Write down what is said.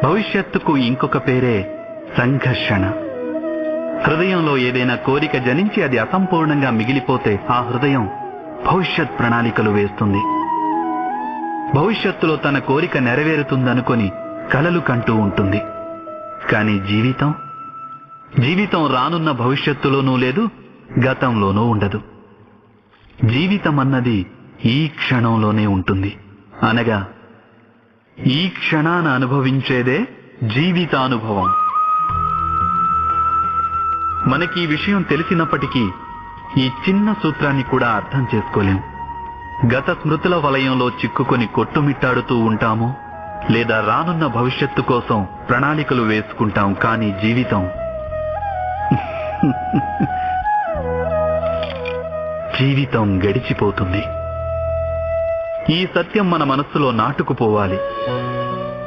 భవిష్యత్తుకు ఇంకొక పేరే సంఘర్షణ. హృదయంలో ఏదైనా కోరిక జనించి అది అసంపూర్ణంగా మిగిలిపోతే ఆ హృదయం భవిష్యత్ ప్రణాళికలు వేస్తుంది. భవిష్యత్తులో తన కోరిక నెరవేరుతుందనుకొని కలలు కంటూ ఉంటుంది. కానీ జీవితం రానున్న భవిష్యత్తులోనూ లేదు, గతంలోనూ ఉండదు. జీవితం అన్నది ఈ క్షణంలోనే ఉంటుంది. అనగా ఈ క్షణాన అనుభవించేదే జీవితానుభవం. మనకి ఈ విషయం తెలిసినప్పటికీ ఈ చిన్న సూత్రాన్ని కూడా అర్థం చేసుకోలేం. గత స్మృతుల వలయంలో చిక్కుకొని కొట్టుమిట్టాడుతూ ఉంటాము, లేదా రానున్న భవిష్యత్తు కోసం ప్రణాళికలు వేసుకుంటాం. కానీ జీవితం గడిచిపోతుంది. ఈ సత్యం మన మనస్సులో నాటుకుపోవాలి.